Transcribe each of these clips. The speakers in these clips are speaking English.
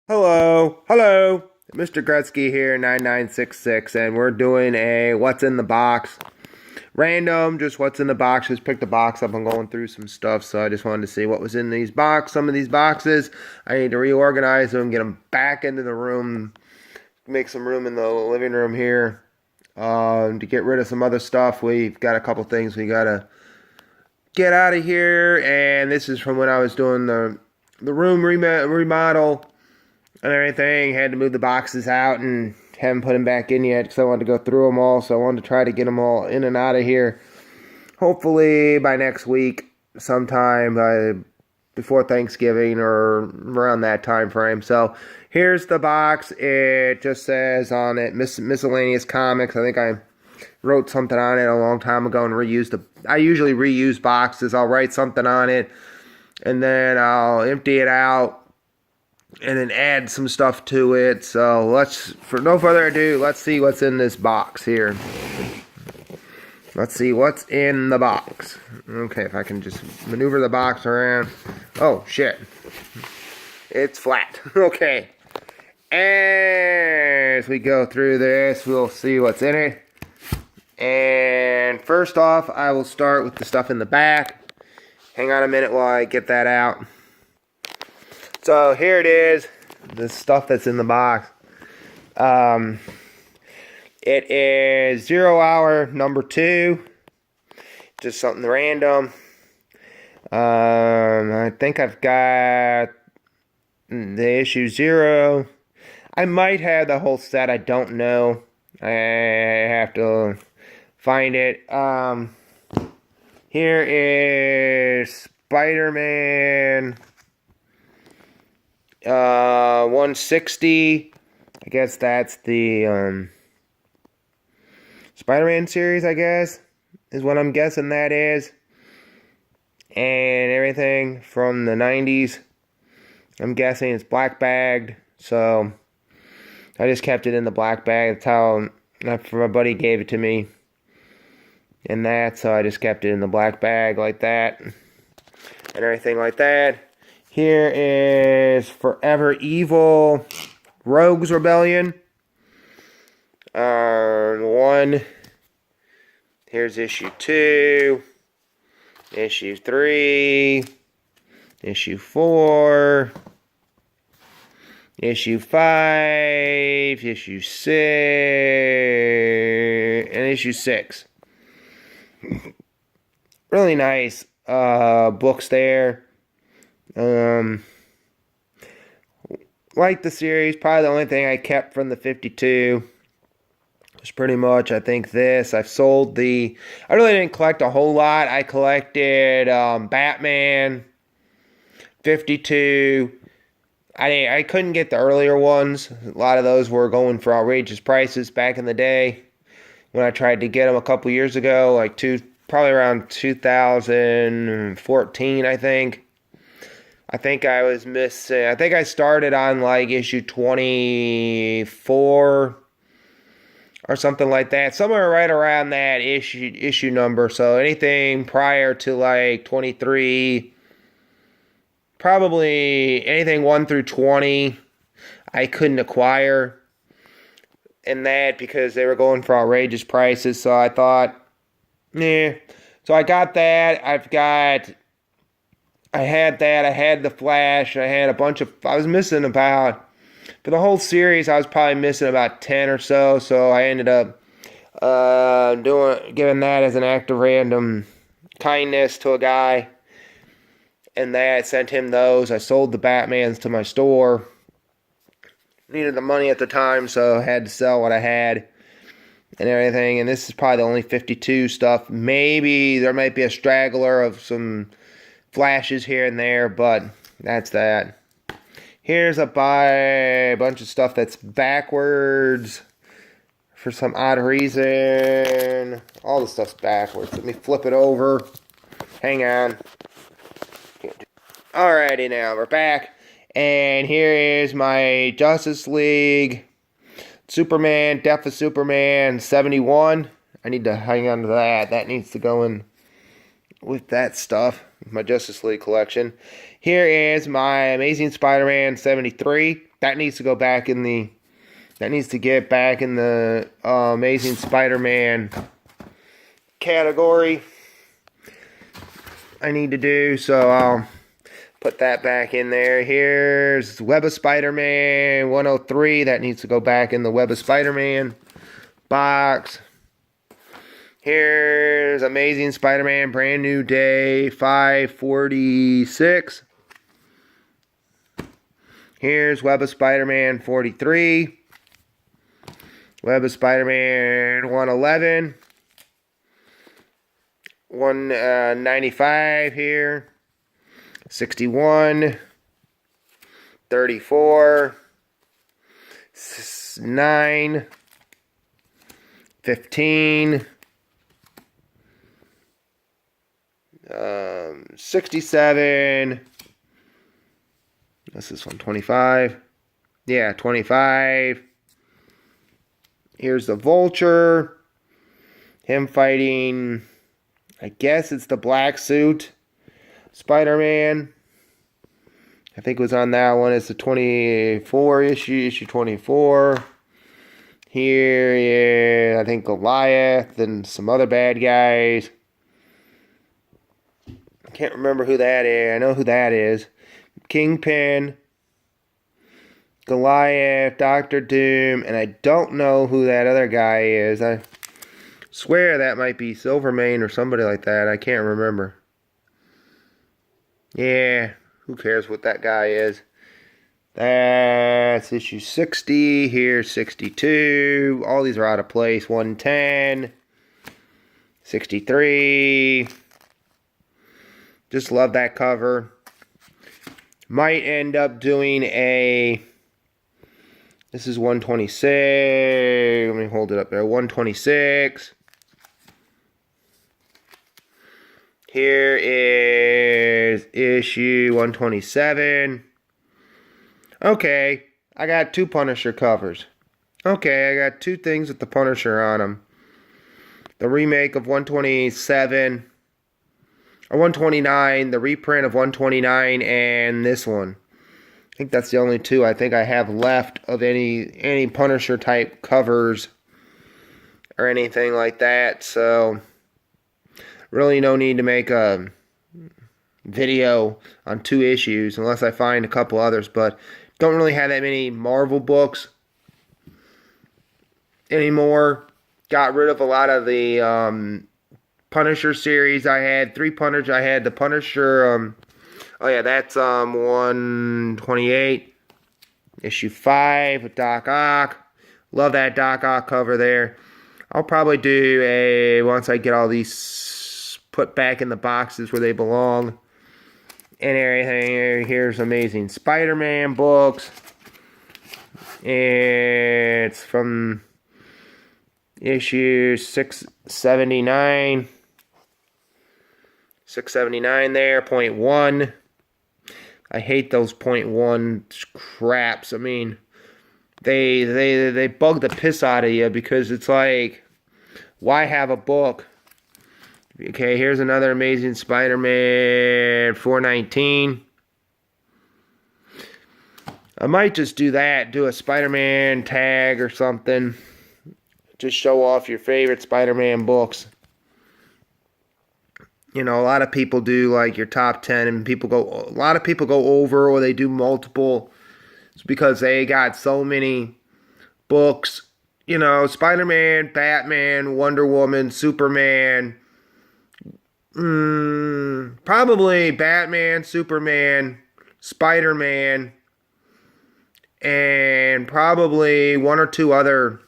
Hello, Mr. Gretzky here, 9966, and we're doing a what's in the box. Random, just what's in the box. Just picked the box up. I'm going through some stuff, so I just wanted to see what was in these boxes. Some of these boxes, I need to reorganize them, get them back into the room, make some room in the living room here, to get rid of some other stuff. We've got a couple things we gotta get out of here, and this is from when I was doing the room remodel and everything. Had to move the boxes out and haven't put them back in yet because I wanted to go through them all. So I wanted to try to get them all in and out of here. Hopefully by next week, sometime before Thanksgiving or around that time frame. So here's the box. It just says on it miscellaneous comics. I think I wrote something on it a long time ago and I usually reuse boxes. I'll write something on it and then I'll empty it out and then add some stuff to it. So for no further ado, let's see what's in this box here. Let's see what's in the box. Okay, if I can just maneuver the box around. Oh, shit. It's flat. Okay. As we go through this, we'll see what's in it. And first off, I will start with the stuff in the back. Hang on a minute while I get that out. So here it is, the stuff that's in the box. It is 0 Hour number 2, just something random. I think I've got the issue 0. I might have the whole set, I don't know. I have to find it. Here is Spider-Man 160. I guess that's the Spider-Man series, I guess, is what I'm guessing that is. And everything from the 90s. I'm guessing it's black bagged, so I just kept it in the black bag. That's how my buddy gave it to me. And so I just kept it in the black bag like that. And everything like that. Here is Forever Evil Rogues Rebellion. 1. Here's issue 2. Issue 3. Issue 4. Issue 5. Issue 6. And issue 6. Really nice books there. Like the series, probably the only thing I kept from the 52 was pretty much, I think, this. I really didn't collect a whole lot. I collected Batman 52. I couldn't get the earlier ones. A lot of those were going for outrageous prices back in the day when I tried to get them a couple years ago, probably around 2014, I think. I think I was missing. I think I started on issue 24 or something like that. Somewhere right around that issue number. So anything prior to 23, probably anything 1 through 20, I couldn't acquire. And that because they were going for outrageous prices. So I thought, So I got that. I had that. I had the Flash. I had a bunch of. I was missing for the whole series, I was probably missing about 10 or so. So I ended up giving that as an act of random kindness to a guy. And I sent him those. I sold the Batmans to my store. Needed the money at the time, so I had to sell what I had and everything. And this is probably the only 52 stuff. Maybe there might be a straggler of some flashes here and there, but that's that. Here's a bunch of stuff that's backwards for some odd reason. All the stuff's backwards. Let me flip it over. Hang on. Alrighty, now we're back. And here is my Justice League Superman, Death of Superman 71. I need to hang on to that. That needs to go in with that stuff. My Justice League collection. Here is my Amazing Spider-Man 73. that needs to go back in the, that needs to get back in the Amazing Spider-Man category. I need to do, so I'll put that back in there. Here's Web of Spider-Man 103. That needs to go back in the Web of Spider-Man box. Here's Amazing Spider-Man Brand New Day 546. Here's Web of Spider-Man 43. Web of Spider-Man 111. 195 here. 61. 34. 9. 15. 67. This is 125. Yeah, 25. Here's the Vulture. Him fighting, I guess it's the black suit Spider-Man. I think it was on that one. It's the 24 issue 24. Here is, I think, Goliath and some other bad guys. I can't remember who that is. I know who that is. Kingpin, Goliath, Doctor Doom, and I don't know who that other guy is. I swear that might be Silvermane or somebody like that. I can't remember. Yeah, who cares what that guy is? That's issue 60. Here's 62. All these are out of place. 110. 63. Just love that cover. Might end up doing a... This is 126. Let me hold it up there. 126. Here is issue 127. Okay, I got 2 Punisher covers. Okay, I got 2 things with the Punisher on them. The remake of 127, or 129, the reprint of 129, and this one. I think that's the only 2 I think I have left of any Punisher type covers or anything like that. So, really no need to make a video on 2 issues unless I find a couple others, but don't really have that many Marvel books anymore. Got rid of a lot of the Punisher series. I had 3 Punisher. I had the Punisher, oh yeah, that's 128. Issue 5 with Doc Ock. Love that Doc Ock cover there. I'll probably do a, once I get all these put back in the boxes where they belong and everything. Here's Amazing Spider-Man books. It's from issue 679. 679 there, point 1. I hate those point 1 craps. I mean, they bug the piss out of you because it's like, why have a book? Okay, here's another Amazing Spider-Man 419. I might just do that, do a Spider-Man tag or something. Just show off your favorite Spider-Man books. You know, a lot of people do like your top 10 and a lot of people go over or they do multiple. It's because they got so many books. You know, Spider-Man, Batman, Wonder Woman, Superman. Probably Batman, Superman, Spider-Man, and probably 1 or 2 other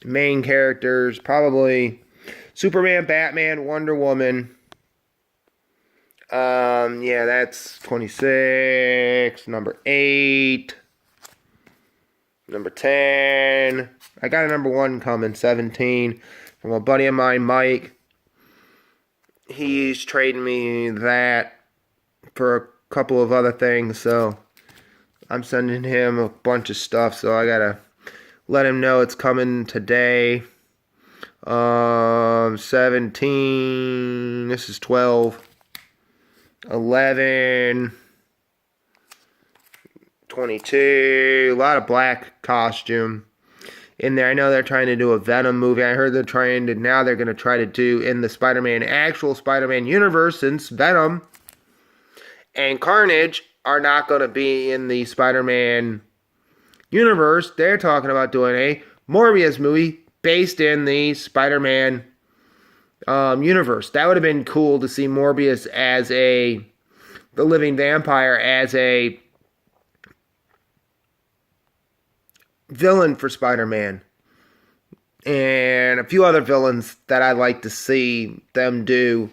main characters. Probably Superman, Batman, Wonder Woman. Yeah, that's 26. Number 8. Number 10. I got a number 1 coming, 17. From a buddy of mine, Mike. He's trading me that for a couple of other things, so I'm sending him a bunch of stuff, so I gotta let him know it's coming today. 17, this is 12, 11, 22. A lot of black costume in there. I know they're trying to do a Venom movie. I heard they're trying to, now they're going to try to do in the Spider-Man, actual Spider-Man universe, since Venom and Carnage are not going to be in the Spider-Man universe. They're talking about doing a Morbius movie based in the Spider-Man universe. That would have been cool to see Morbius as the living vampire, as a villain for Spider-Man, and a few other villains that I'd like to see them do.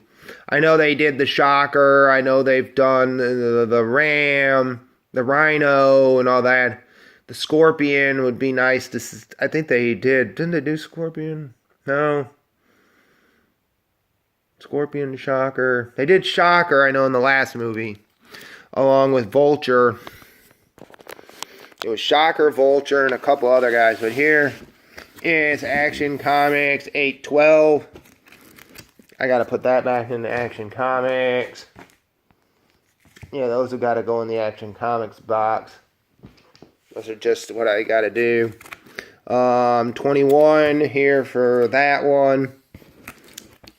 I know they did the Shocker. I know they've done the Ram, the Rhino, and all that. The Scorpion would be nice to. I think they did. Didn't they do Scorpion? No. Scorpion, Shocker. They did Shocker, I know, in the last movie, along with Vulture. It was Shocker, Vulture, and a couple other guys. But here is Action Comics 812. I got to put that back in the Action Comics. Yeah, those have got to go in the Action Comics box. Those are just what I got to do. 21 here for that one.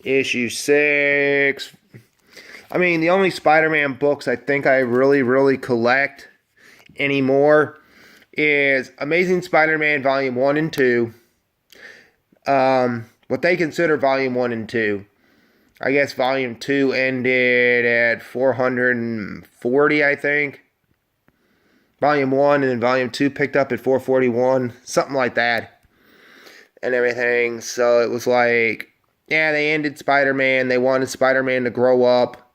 Issue 6. I mean, the only Spider-Man books I think I really collect anymore is Amazing Spider-Man Volume 1 and 2. What they consider Volume 1 and 2. I guess Volume 2 ended at 440, I think. Volume 1 and then Volume 2 picked up at 441. Something like that. And everything. So it was like, yeah, they ended Spider-Man. They wanted Spider-Man to grow up.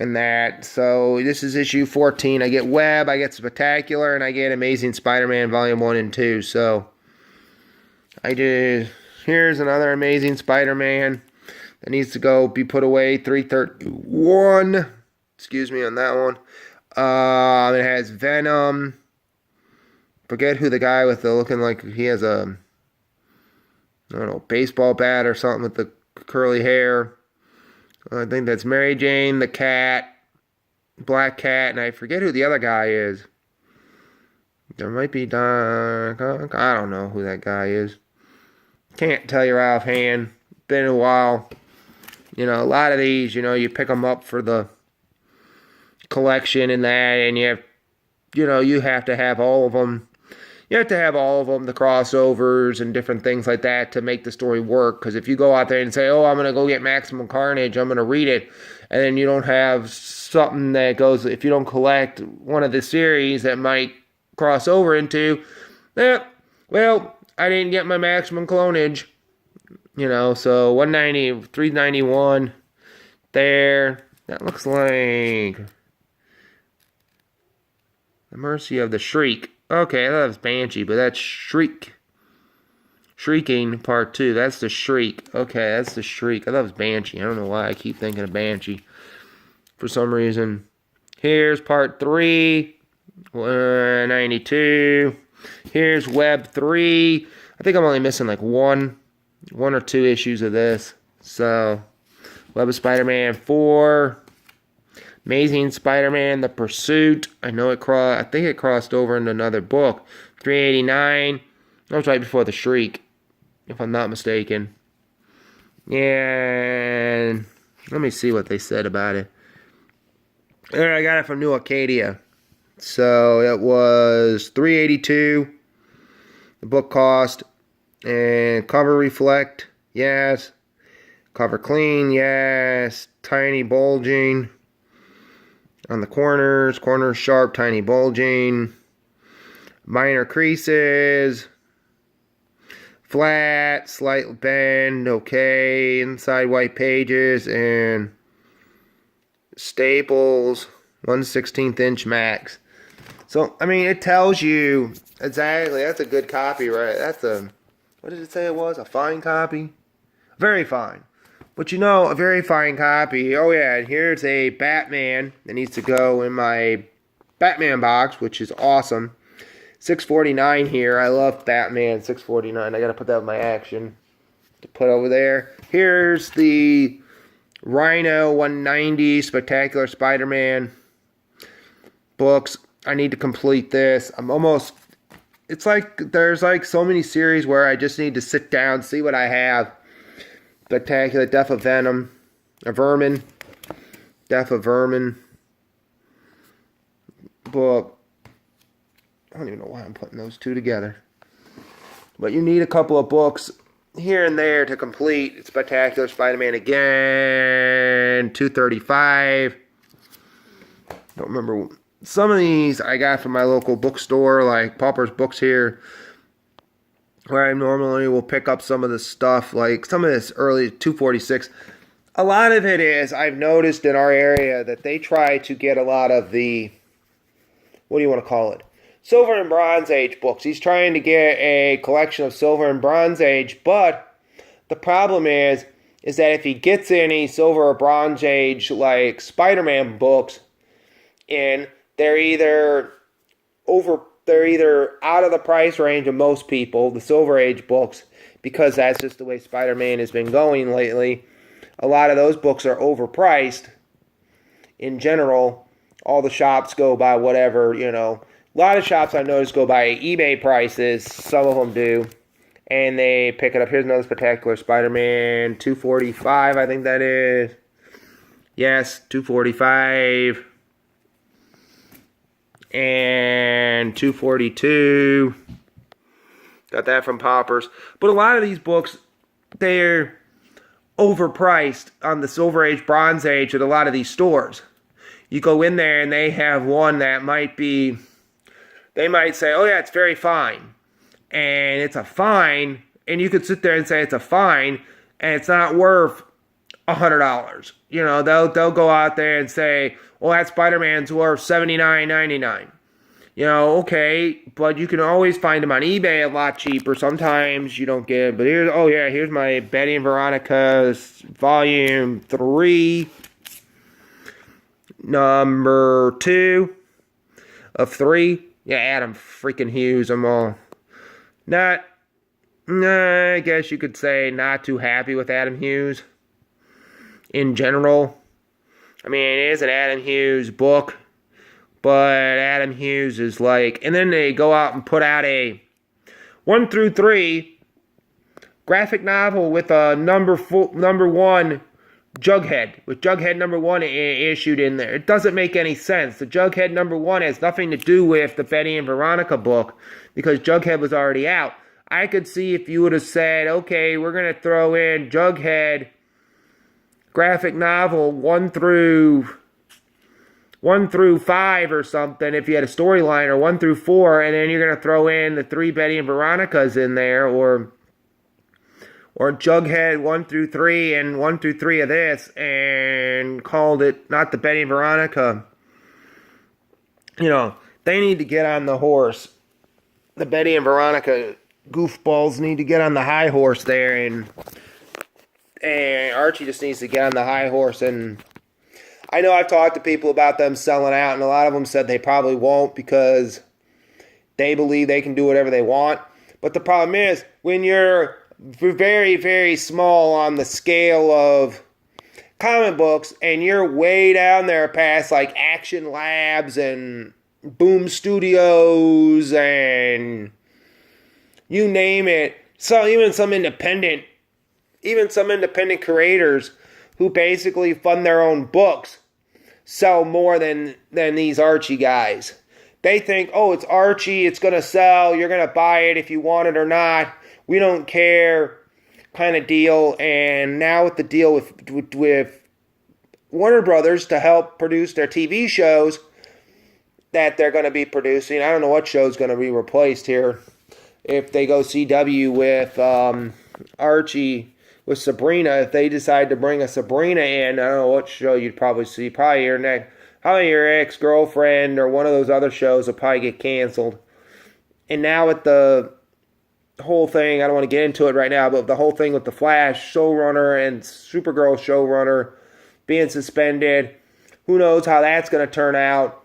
And that. So this is issue 14. I get Web, I get Spectacular, and I get Amazing Spider-Man Volume 1 and 2. So I did. Here's another Amazing Spider-Man that needs to go be put away. 331. Excuse me on that one. It has Venom. Forget who the guy with the looking like he has a, I don't know, baseball bat or something with the curly hair. I think that's Mary Jane, the Cat, Black Cat, and I forget who the other guy is. There might be Don. I don't know who that guy is. Can't tell you offhand. Been a while. You know, a lot of these, you know, you pick them up for the collection and that, and you have, you know, you have to have all of them. You have to have all of them, the crossovers and different things like that to make the story work. Because if you go out there and say, oh, I'm going to go get Maximum Carnage, I'm going to read it, and then you don't have something that goes, if you don't collect one of the series that might cross over into, well, I didn't get my Maximum Clonage. You know, so 190, 391 there. That looks like The Mercy of the Shriek. Okay, I thought it was Banshee, but that's Shriek. Shrieking Part 2. That's the Shriek. Okay, that's the Shriek. I thought it was Banshee. I don't know why I keep thinking of Banshee for some reason. Here's Part 3. 192. Here's Web 3. I think I'm only missing like one or two issues of this. So, Web of Spider-Man 4. Amazing Spider-Man, The Pursuit. I know I think it crossed over into another book. 389. That was right before The Shriek, if I'm not mistaken. And let me see what they said about it. I got it from New Acadia. So it was $3.82. The book cost. And cover reflect, yes. Cover clean, yes. Tiny bulging on the corners sharp, tiny bulging, minor creases, flat, slight bend, okay, inside white pages, and staples, 1/16 inch max. So, I mean, it tells you exactly, that's a good copy, right? That's a, what did it say it was? A fine copy? Very fine. But you know, a very fine copy. Oh yeah, and here's a Batman that needs to go in my Batman box, which is awesome. $6.49 here. I love Batman, $6.49. I gotta put that with my action to put over there. Here's the Rhino 190 Spectacular Spider-Man books. I need to complete this. It's like there's like so many series where I just need to sit down, see what I have. Spectacular Death of Venom, Vermin, Death of Vermin book. I don't even know why I'm putting those two together. But you need a couple of books here and there to complete Spectacular Spider-Man again, 235. Don't remember. Some of these I got from my local bookstore, like Pauper's Books here, where I normally will pick up some of the stuff, like some of this early 246. A lot of it is, I've noticed in our area that they try to get a lot of the, what do you want to call it? Silver and Bronze Age books. He's trying to get a collection of Silver and Bronze Age, but the problem is that if he gets any Silver or Bronze Age, like Spider-Man books in, they're either out of the price range of most people, the Silver Age books, because that's just the way Spider-Man has been going lately. A lot of those books are overpriced. In general, all the shops go by whatever, A lot of shops I've noticed go by eBay prices. Some of them do. And they pick it up. Here's another Spectacular Spider-Man. 245, I think that is. Yes, 245. And 242. Got that from Paupers. But a lot of these books, they're overpriced on the Silver Age, Bronze Age at a lot of these stores. You go in there and they have one that might be, they might say, oh yeah, it's very fine. And it's a fine, and you could sit there and say it's a fine, and it's not worth $100. They'll go out there and say, well, that Spider-Man's worth $79.99. Okay, but you can always find them on eBay a lot cheaper. Sometimes you don't get it, but here's my Betty and Veronica's Volume 3, number 2 of 3. Yeah, Adam freaking Hughes. I'm all I guess you could say not too happy with Adam Hughes in general. I mean, it is an Adam Hughes book, but Adam Hughes is like, and then they go out and put out a 1 through 3 graphic novel with a number 1 Jughead, with Jughead number 1 issued in there. It doesn't make any sense. The Jughead number 1 has nothing to do with the Betty and Veronica book, because Jughead was already out. I could see if you would have said, okay, we're going to throw in Jughead graphic novel 1 through 5 or something, if you had a storyline, or 1 through 4, and then you're going to throw in the 3 Betty and Veronicas in there, or Jughead 1 through 3 and 1 through 3 of this, and called it not the Betty and Veronica. They need to get on the horse. The Betty and Veronica goofballs need to get on the high horse there, and Archie just needs to get on the high horse. And I know I've talked to people about them selling out, and a lot of them said they probably won't because they believe they can do whatever they want. But the problem is, when you're very, very small on the scale of comic books, and you're way down there past like Action Labs and Boom Studios and you name it, so even some independent creators who basically fund their own books sell more than these Archie guys. They think, oh, it's Archie, it's going to sell, you're going to buy it if you want it or not, we don't care kind of deal. And now with the deal with Warner Brothers to help produce their TV shows that they're going to be producing, I don't know what show's going to be replaced here. If they go CW with Archie, with Sabrina, if they decide to bring a Sabrina in, I don't know what show you'd probably see. Probably your ex-girlfriend or one of those other shows will probably get canceled. And now with the whole thing, I don't want to get into it right now, but the whole thing with the Flash showrunner and Supergirl showrunner being suspended, who knows how that's going to turn out,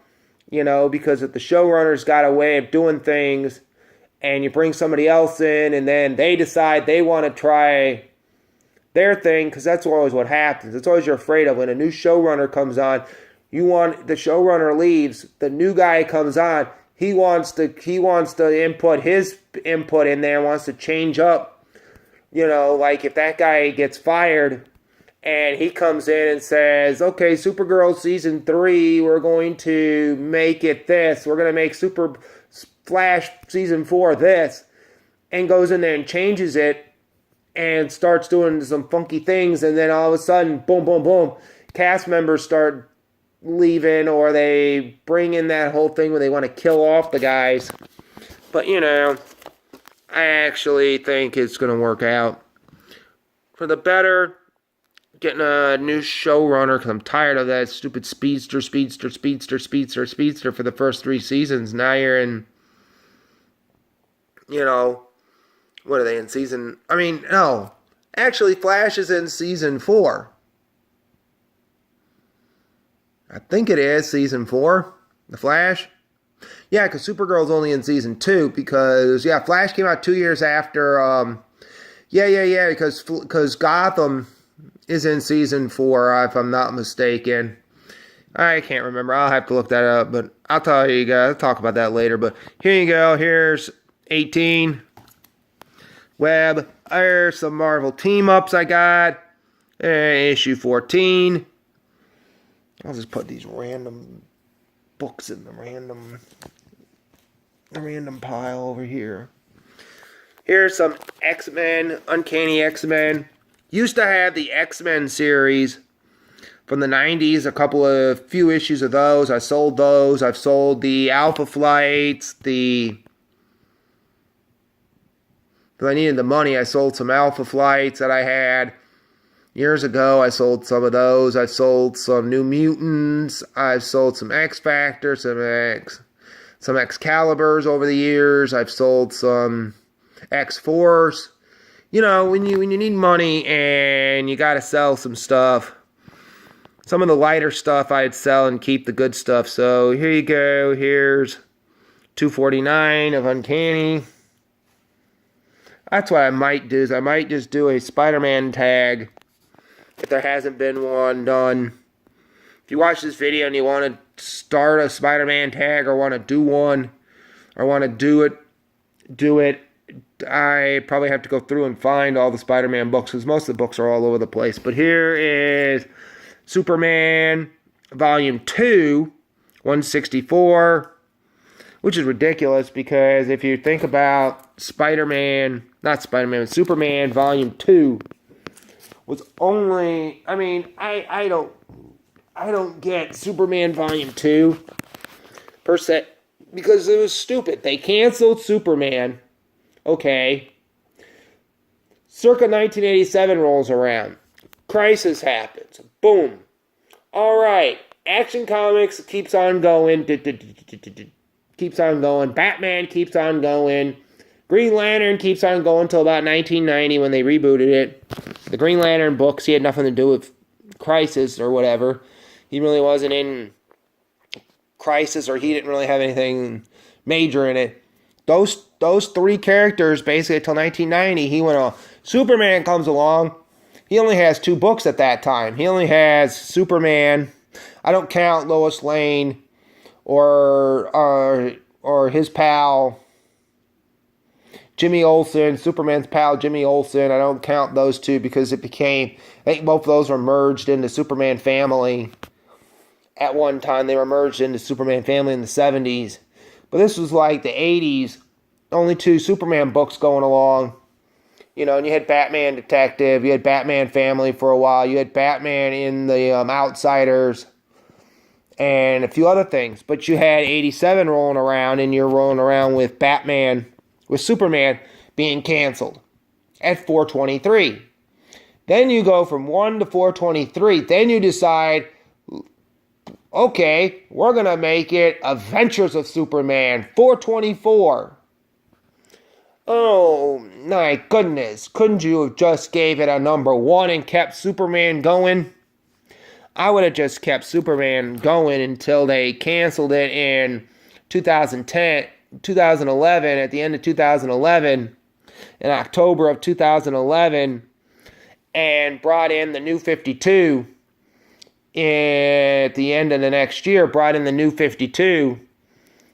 because if the showrunner's got a way of doing things and you bring somebody else in and then they decide they want to try their thing, because that's always what happens. It's always you're afraid of when a new showrunner comes on. The showrunner leaves, the new guy comes on. He wants to input his input in there, wants to change up. Like if that guy gets fired and he comes in and says, okay, Supergirl season 3, we're going to make it this. We're going to make Super Flash season 4 this. And goes in there and changes it and starts doing some funky things. And then all of a sudden, boom, boom, boom, cast members start leaving, or they bring in that whole thing where they want to kill off the guys. But, I actually think it's going to work out for the better. Getting a new showrunner, because I'm tired of that stupid speedster for the first 3 seasons. Now you're in, what are they in season? No. Actually, Flash is in season 4. I think it is season 4. The Flash. Yeah, because Supergirl's only in season 2. Because, Flash came out 2 years after. Because Gotham is in season 4, if I'm not mistaken. I can't remember. I'll have to look that up. But I'll tell you guys. I'll talk about that later. But here you go. Here's 18. Web. There's some Marvel team-ups I got. Issue 14. I'll just put these random books in the random pile over here. Here's some X-Men, Uncanny X-Men. Used to have the X-Men series from the 90s, a few issues of those. I sold those. I've sold the Alpha Flights, because I needed the money. I sold some Alpha Flights that I had years ago. I sold some of those. I sold some New Mutants. I've sold some X-Factor, some Excaliburs over the years. I've sold some X-Force. When you need money and you got to sell some stuff. Some of the lighter stuff I'd sell and keep the good stuff. So here you go. Here's $249 of Uncanny. That's what I might do. Is I might just do a Spider-Man tag if there hasn't been one done. If you watch this video and you want to start a Spider-Man tag or want to do one or want to do it. I probably have to go through and find all the Spider-Man books because most of the books are all over the place. But here is Superman Volume 2, 164, which is ridiculous because if you think about Superman Volume 2 was only, I don't get Superman Volume 2 per se because it was stupid. They canceled Superman. Okay. Circa 1987 rolls around. Crisis happens. Boom. Alright. Action Comics keeps on going. Keeps on going. Batman keeps on going. Green Lantern keeps on going until about 1990 when they rebooted it. The Green Lantern books, he had nothing to do with Crisis or whatever. He really wasn't in Crisis, or he didn't really have anything major in it. Those 3 characters, basically until 1990, he went on. Superman comes along. He only has 2 books at that time. He only has Superman. I don't count Lois Lane or his pal Jimmy Olsen, Superman's pal Jimmy Olsen. I don't count those 2 because I think both of those were merged into Superman Family. At one time, they were merged into Superman Family in the 70s. But this was like the 80s. Only 2 Superman books going along. And you had Batman Detective. You had Batman Family for a while. You had Batman in the Outsiders. And a few other things. But you had 87 rolling around. And you're rolling around with Superman being canceled at 423. Then you go from 1 to 423. Then you decide, okay, we're going to make it Adventures of Superman, 424. Oh, my goodness. Couldn't you have just gave it a number 1 and kept Superman going? I would have just kept Superman going until they canceled it in 2011, at the end of 2011, in October of 2011, and brought in the New 52. at the end of the next year, brought in the New 52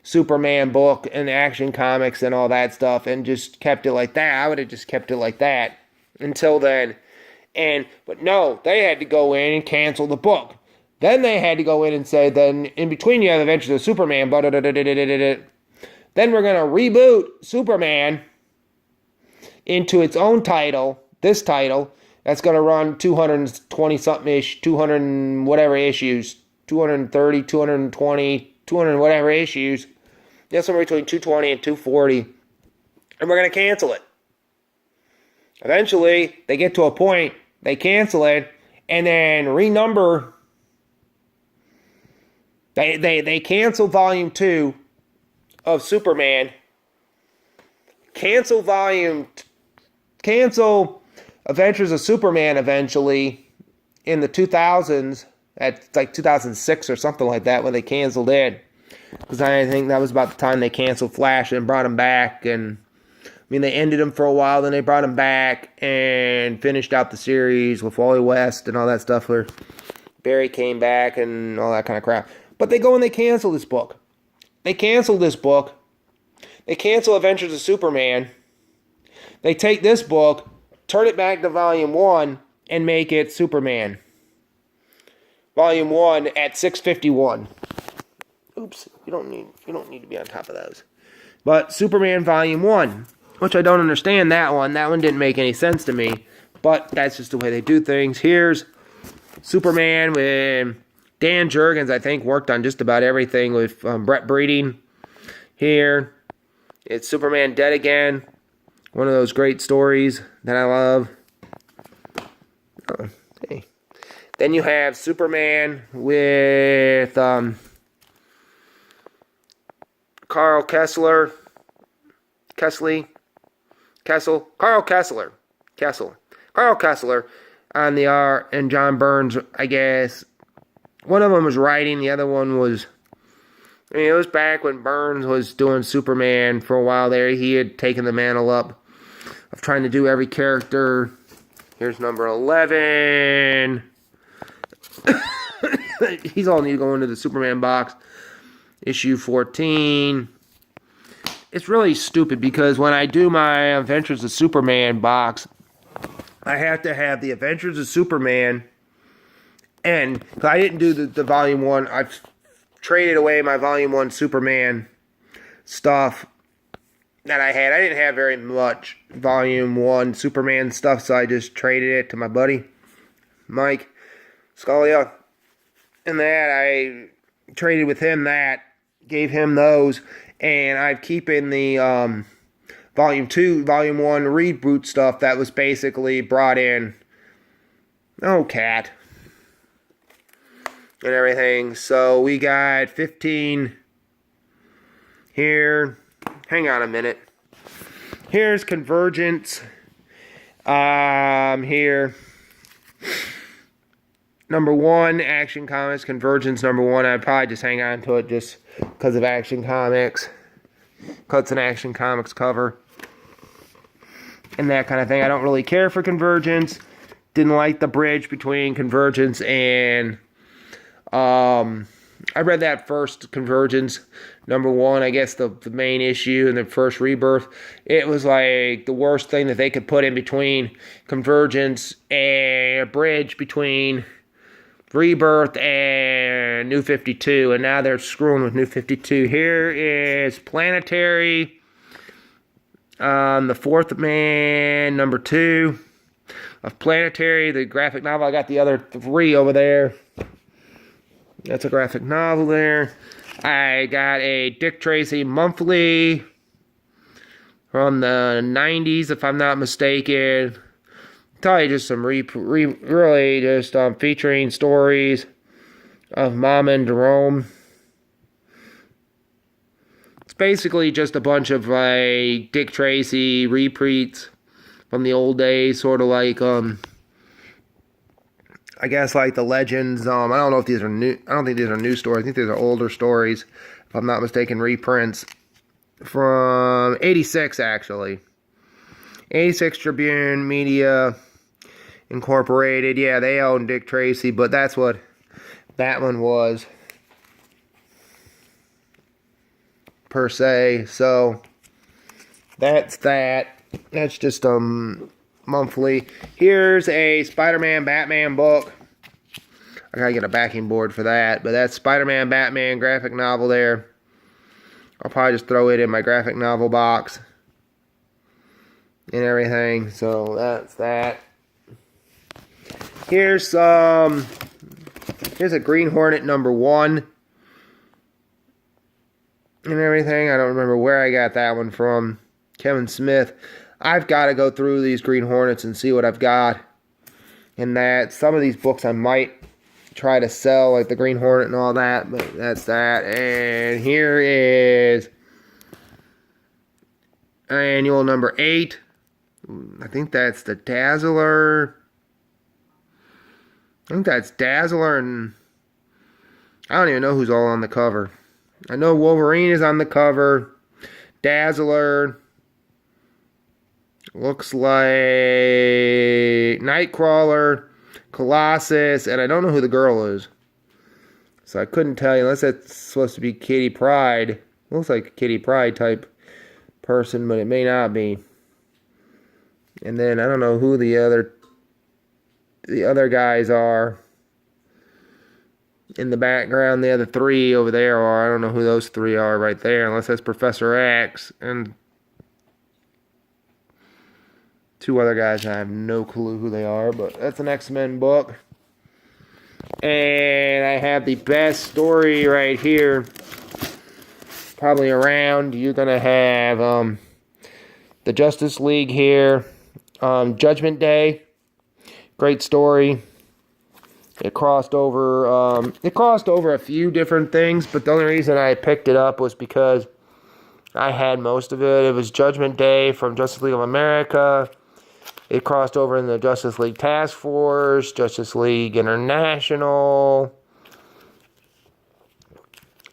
Superman book and Action Comics and all that stuff, and just kept it like that. I would have just kept it like that until then. But no, they had to go in and cancel the book. Then they had to go in and say, then in between you have Adventures of Superman, then we're going to reboot Superman into its own title, this title, that's going to run 220-something-ish, 200 whatever issues, 230, 220, 200 whatever issues. That's somewhere between 220 and 240. And we're going to cancel it. Eventually, they get to a point, they cancel it, and then renumber. They cancel Volume 2 of Superman. Cancel Adventures of Superman eventually in the 2000s, at like 2006 or something like that, when they canceled it. Because I think that was about the time they canceled Flash and brought him back. And I mean, they ended him for a while, then they brought him back and finished out the series with Wally West and all that stuff where Barry came back and all that kind of crap. But they go and they cancel this book. They cancel this book. They cancel Adventures of Superman. They take this book, turn it back to Volume 1, and make it Superman. Volume 1 at 651. Oops, you don't need to be on top of those. But Superman Volume 1, which I don't understand that one. That one didn't make any sense to me. But that's just the way they do things. Here's Superman with Dan Jurgens, I think, worked on just about everything with Brett Breeding. Here, it's Superman Dead Again. One of those great stories that I love. Oh, hey. Then you have Superman with Carl Kessel on the art, and John Burns, I guess. One of them was writing, the other one was, I mean, it was back when Burns was doing Superman for a while there. He had taken the mantle up of trying to do every character. Here's number 11. These all need to go into the Superman box. Issue 14. It's really stupid because when I do my Adventures of Superman box, I have to have the Adventures of Superman, and I didn't do the Volume 1. I've traded away my Volume 1 Superman stuff that I had. I didn't have very much Volume 1 Superman stuff, so I just traded it to my buddy, Mike Scalia. And that, I traded with him that, gave him those, and I've keeping the Volume 2, Volume 1 reboot stuff that was basically brought in. Oh, cat. And everything. So we got 15 here. Hang on a minute. Here's Convergence. Here. Number 1, Action Comics, Convergence number 1. I'd probably just hang on to it just because of Action Comics. Because it's an Action Comics cover. And that kind of thing. I don't really care for Convergence. Didn't like the bridge between Convergence and I read that first Convergence, number 1, I guess the main issue and the first Rebirth. It was like the worst thing that they could put in between Convergence and a bridge between Rebirth and New 52. And now they're screwing with New 52. Here is Planetary, the Fourth Man, number 2 of Planetary, the graphic novel. I got the other 3 over there. That's a graphic novel there. I got a Dick Tracy monthly from the 90s, if I'm not mistaken. Probably just some really just featuring stories of Mama and Jerome. It's basically just a bunch of like Dick Tracy reprints from the old days, sort of like I guess like the Legends. I don't know if these are new. I don't think these are new stories. I think these are older stories, if I'm not mistaken, reprints from 86 actually. 86 Tribune Media Incorporated. Yeah, they own Dick Tracy, but that's what that one was, per se. So that's that. That's just monthly. Here's a Spider-Man Batman book. I gotta get a backing board for that, but that's Spider-Man Batman graphic novel there. I'll probably just throw it in my graphic novel box and everything. So that's that. Here's a Green Hornet #1 and everything. I don't remember where I got that one from. Kevin Smith. I've got to go through these Green Hornets and see what I've got. And that some of these books I might try to sell, like the Green Hornet and all that, but that's that. And here is annual #8. I think that's the Dazzler. I think that's Dazzler, and I don't even know who's all on the cover. I know Wolverine is on the cover. Dazzler. Looks like Nightcrawler, Colossus, and I don't know who the girl is. So I couldn't tell you unless that's supposed to be Kitty Pryde. Looks like a Kitty Pryde type person, but it may not be. And then I don't know who the other guys are in the background. The other three over there are. I don't know who those three are right there, unless that's Professor X and two other guys. I have no clue who they are, but that's an X-Men book. And I have the best story right here, probably around. You're going to have the Justice League here. Judgment Day. Great story. It crossed over a few different things, but the only reason I picked it up was because I had most of it. It was Judgment Day from Justice League of America. It crossed over in the Justice League Task Force, Justice League International,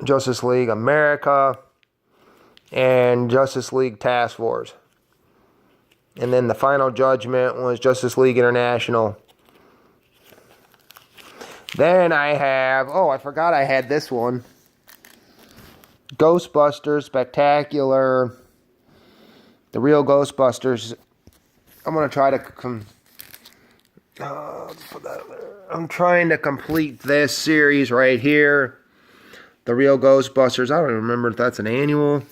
Justice League America, and Justice League Task Force. And then the final judgment was Justice League International. Then I have, I forgot I had this one. Ghostbusters Spectacular. The Real Ghostbusters. I'm going to try to I'm trying to complete this series right here. The Real Ghostbusters. I don't even remember if that's an annual.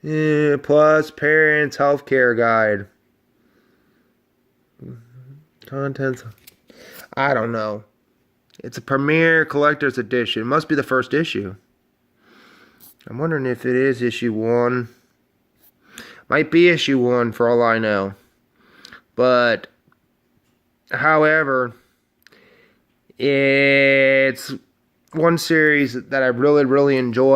Plus Parents Healthcare Guide. Contents. I don't know. It's a Premier Collector's Edition. It must be the first issue. I'm wondering if it is issue 1. Might be issue 1 for all I know. But, however, it's one series that I really, really enjoy.